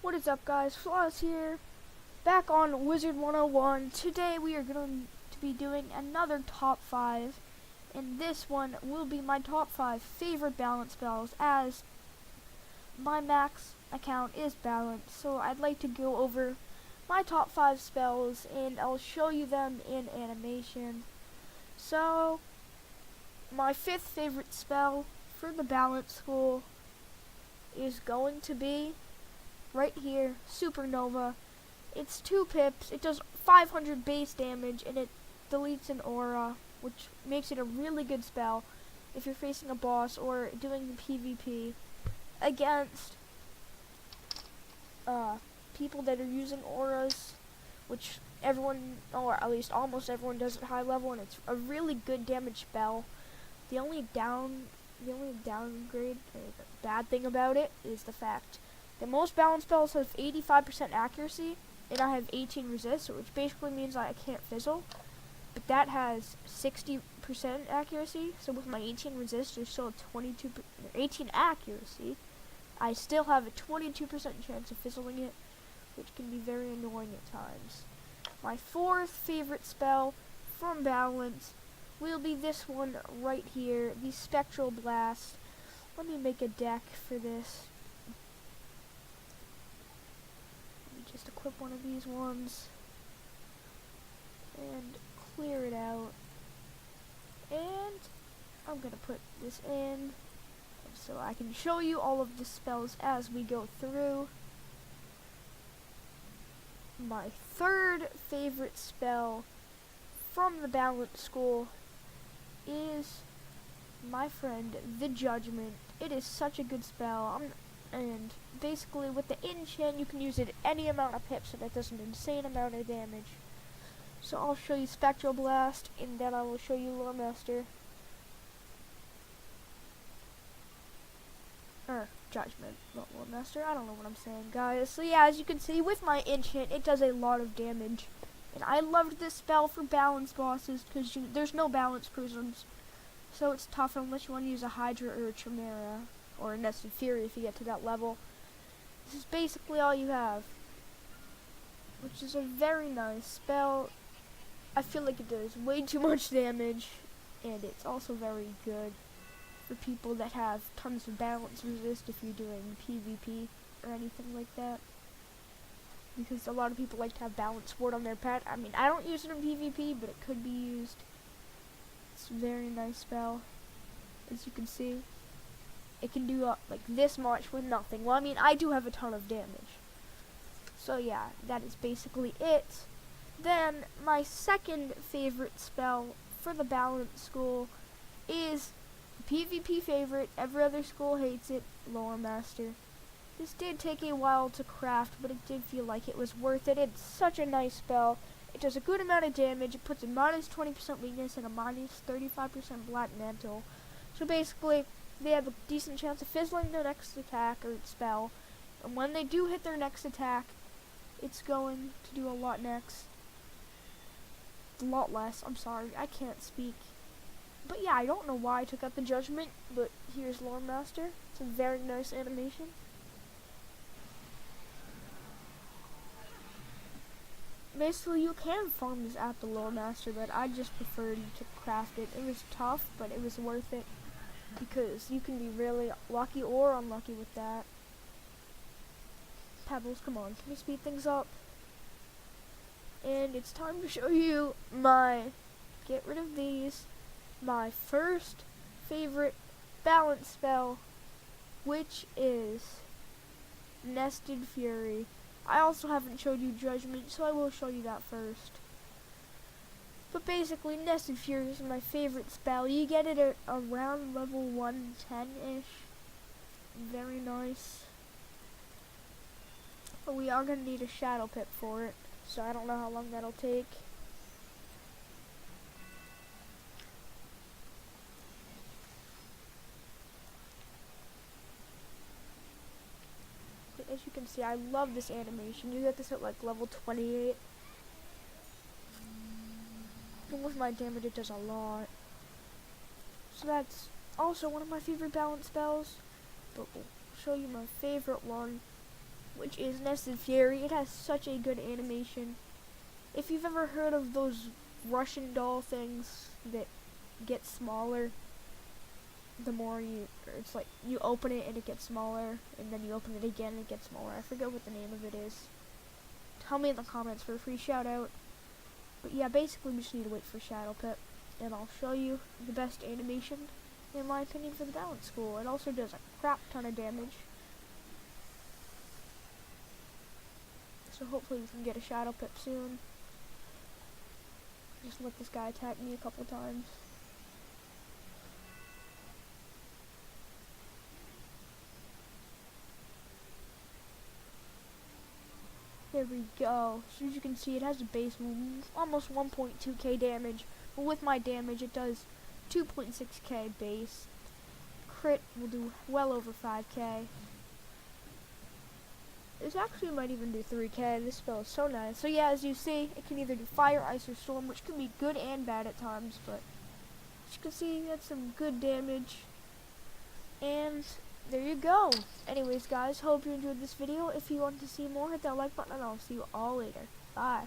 What is up, guys? Flaws here, back on WIZARD101. Today we are going to be doing another top 5, and this one will be my top 5 favorite balance spells, as my max account is balanced. So I'd like to go over my top 5 spells, and I'll show you them in animation. So, my 5th favorite spell for the balance school is going to be right here, Supernova. It's 2 pips, it does 500 base damage, and it deletes an aura, which makes it a really good spell if you're facing a boss or doing PvP against people that are using auras, which everyone, or at least almost everyone, does at high level, and it's a really good damage spell. The only downgrade, bad thing about it is the fact that most balance spells have 85% accuracy, and I have 18 resist, which basically means I can't fizzle. But that has 60% accuracy, so with my 18 resist, there's still a 18 accuracy. I still have a 22% chance of fizzling it, which can be very annoying at times. My 4th favorite spell from balance will be this one right here, the Spectral Blast. Let me make a deck for this. Just equip one of these ones and clear it out, and I'm gonna put this in so I can show you all of the spells as we go through. My 3rd favorite spell from the balance school is, my friend, the Judgment. It is such a good spell. And basically with the enchant you can use it any amount of pips, and it does an insane amount of damage. So I'll show you Spectral Blast, and then I will show you Lore Master. Or Judgment, not Lore Master, I don't know what I'm saying, guys. So yeah, as you can see, with my enchant it does a lot of damage. And I loved this spell for balance bosses, because there's no balance prisms. So it's tough unless you want to use a Hydra or a Chimera, or a Nested Fury if you get to that level. This is basically all you have, which is a very nice spell. I feel like it does way too much damage, and it's also very good for people that have tons of balance resist if you're doing PvP or anything like that, because a lot of people like to have balance ward on their pet. I mean, I don't use it in PvP, but it could be used. It's a very nice spell, as you can see. It can do like this much with nothing. Well, I mean, I do have a ton of damage. So yeah, that is basically it. Then, my 2nd favorite spell for the balance school is PvP favorite. Every other school hates it, Lore Master. This did take a while to craft, but it did feel like it was worth it. It's such a nice spell. It does a good amount of damage. It puts a minus 20% weakness and a minus 35% Black Mantle. So basically, they have a decent chance of fizzling their next attack or spell, and when they do hit their next attack, it's going to do a lot less. I'm sorry, I can't speak. But yeah, I don't know why I took out the Judgment, but here's Lore Master. It's a very nice animation. Basically, you can farm this at the Lore Master, but I just preferred to craft it. It was tough, but it was worth it, because you can be really lucky or unlucky with that. Pebbles, come on, can we speed things up? And it's time to show you get rid of these, my 1st favorite balance spell, which is Nested Fury. I also haven't showed you Judgment, so I will show you that first. But basically, Nested Fury is my favorite spell. You get it at around level 110-ish. Very nice. But we are going to need a Shadow Pip for it, so I don't know how long that'll take. But as you can see, I love this animation. You get this at like level 28. And with my damage, it does a lot. So that's also one of my favorite balance spells. But we'll show you my favorite one, which which is Nested Fury. It has such a good animation. If you've ever heard of those Russian doll things that get smaller the more it's like you open it and it gets smaller, and then you open it again and it gets smaller. I forget what the name of it is. Tell me in the comments for a free shout out. But yeah, basically we just need to wait for Shadow Pip, and I'll show you the best animation, in my opinion, for the Balance School. It also does a crap ton of damage. So hopefully we can get a Shadow Pip soon. Just let this guy attack me a couple times. There we go. So as you can see, it has a base move, almost 1.2k damage. But with my damage, it does 2.6k base. Crit will do well over 5k. This actually might even do 3k. This spell is so nice. So yeah, as you see, it can either do fire, ice, or storm, which can be good and bad at times. But as you can see, that's some good damage. And there you go. Anyways, guys, hope you enjoyed this video. If you want to see more, hit that like button, and I'll see you all later. Bye.